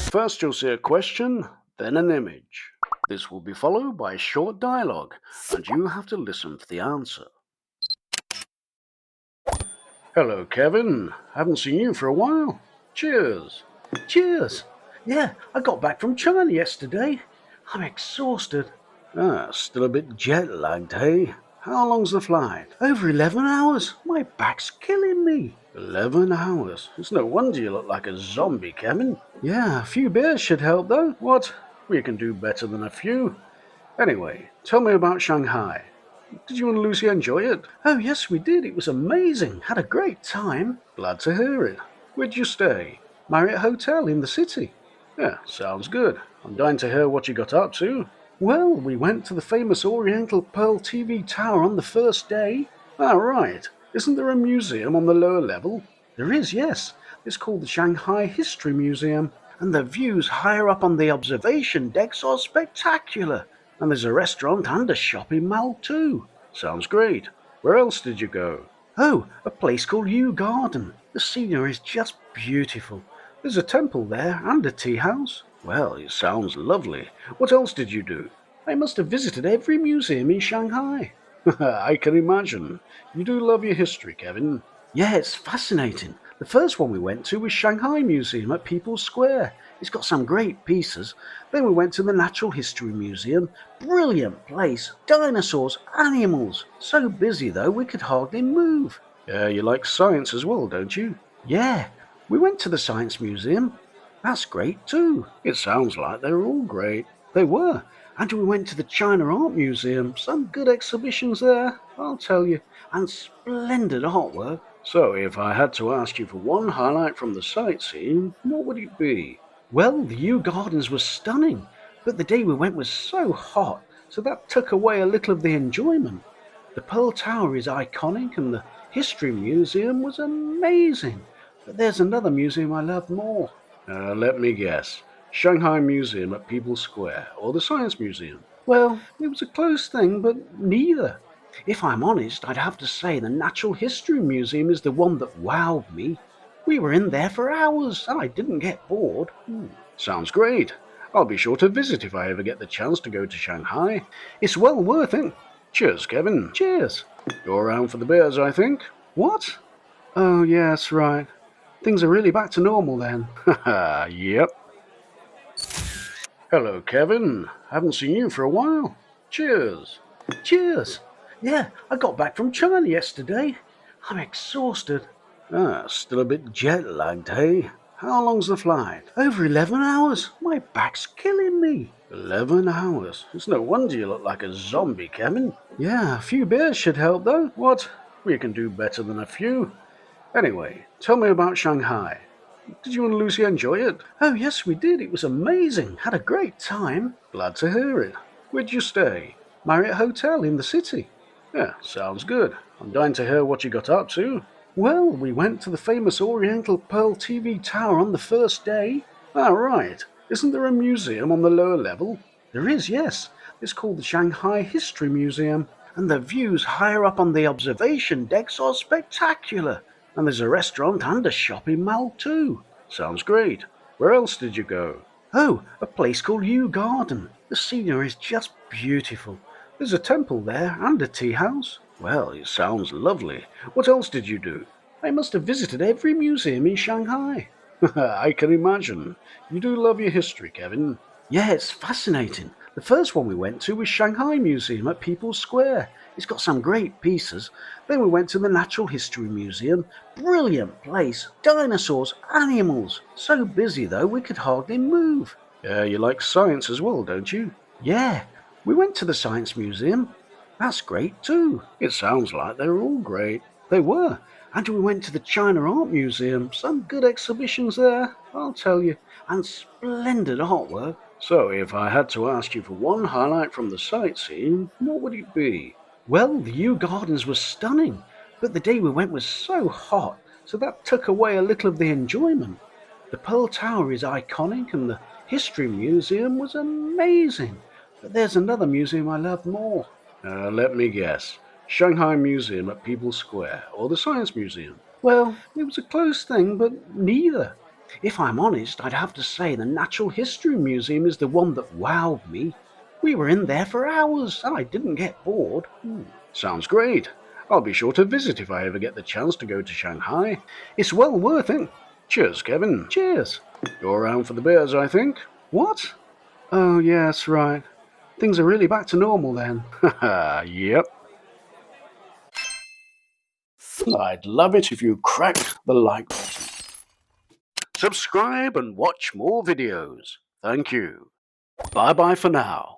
First, you'll see a question, then an image. This will be followed by a short dialogue, and you have to listen for the answer. Hello, Kevin. Haven't seen you for a while. Cheers. Cheers. Yeah, I got back from China yesterday. I'm exhausted. Still a bit jet lagged, hey? How long's the flight? Over 11 hours. My back's killing me. 11 hours. It's no wonder you look like a zombie, Kevin. Yeah, a few beers should help though. What? We can do better than a few. Anyway, tell me about Shanghai. Did you and Lucy enjoy it? Oh, yes, we did. It was amazing. Had a great time. Glad to hear it. Where'd you stay? Marriott Hotel in the city. Yeah, sounds good. I'm dying to hear what you got up to. Well, we went to the famous Oriental Pearl TV tower on the first day. Ah, right. Isn't there a museum on the lower level? There is, yes. It's called the Shanghai History Museum. And the views higher up on the observation decks are spectacular. And there's a restaurant and a shopping mall too. Sounds great. Where else did you go? Oh, a place called Yew Garden. The scenery is just beautiful. There's a temple there and a tea house. Well, it sounds lovely. What else did you do? I must have visited every museum in Shanghai. I can imagine. You do love your history, Kevin. Yeah, it's fascinating. The first one we went to was Shanghai Museum at People's Square. It's got some great pieces. Then we went to the Natural History Museum. Brilliant place. Dinosaurs, animals. So busy though we could hardly move. Yeah, you like science as well, don't you? Yeah, we went to the Science Museum. That's great too. It sounds like they're all great. They were. And we went to the China Art Museum. Some good exhibitions there, I'll tell you. And splendid artwork. So, if I had to ask you for one highlight from the sightseeing, what would it be? Well, the Yew Gardens was stunning, but the day we went was so hot, so that took away a little of the enjoyment. The Pearl Tower is iconic and the History Museum was amazing, but there's another museum I love more. Let me guess. Shanghai Museum at People's Square, or the Science Museum? Well, it was a close thing, but neither. If I'm honest, I'd have to say the Natural History Museum is the one that wowed me. We were in there for hours, and I didn't get bored. Sounds great. I'll be sure to visit if I ever get the chance to go to Shanghai. It's well worth it. Cheers, Kevin. Cheers. You're around for the beers, I think. What? Oh, yes, right. Things are really back to normal then. Haha, yep. Hello, Kevin. Haven't seen you for a while. Cheers. Cheers. Yeah, I got back from China yesterday. I'm exhausted. Still a bit jet lagged, hey? How long's the flight? Over 11 hours. My back's killing me. 11 hours? It's no wonder you look like a zombie, Kevin. Yeah, a few beers should help though. What? We can do better than a few. Anyway, tell me about Shanghai. Did you and Lucy enjoy it? Oh, yes, we did. It was amazing. Had a great time. Glad to hear it. Where'd you stay? Marriott Hotel in the city. Yeah, sounds good. I'm dying to hear what you got up to. Well, we went to the famous Oriental Pearl TV tower on the first day. Ah, right. Isn't there a museum on the lower level? There is, yes. It's called the Shanghai History Museum. And the views higher up on the observation decks are spectacular. And there's a restaurant and a shopping mall too. Sounds great. Where else did you go? Oh, a place called Yew Garden. The scenery is just beautiful. There's a temple there and a tea house. Well, it sounds lovely. What else did you do? I must have visited every museum in Shanghai. I can imagine. You do love your history, Kevin. Yeah, it's fascinating. The first one we went to was Shanghai Museum at People's Square. It's got some great pieces. Then we went to the Natural History Museum. Brilliant place. Dinosaurs, animals. So busy though we could hardly move. Yeah, you like science as well, don't you? Yeah, we went to the Science Museum. That's great too. It sounds like they're all great. They were. And we went to the China Art Museum. Some good exhibitions there, I'll tell you. And splendid artwork. So, if I had to ask you for one highlight from the sightseeing, what would it be? Well, the Yew Gardens was stunning, but the day we went was so hot, so that took away a little of the enjoyment. The Pearl Tower is iconic and the History Museum was amazing, but there's another museum I love more. Let me guess. Shanghai Museum at People's Square, or the Science Museum? Well, it was a close thing, but neither. If I'm honest, I'd have to say the Natural History Museum is the one that wowed me. We were in there for hours and I didn't get bored. Sounds great. I'll be sure to visit if I ever get the chance to go to Shanghai. It's well worth it. Cheers, Kevin. Cheers. You're around for the beers, I think. What? Oh, yes, right. Things are really back to normal then. Haha, yep. I'd love it if you cracked the like button. Subscribe and watch more videos. Thank you. Bye bye for now.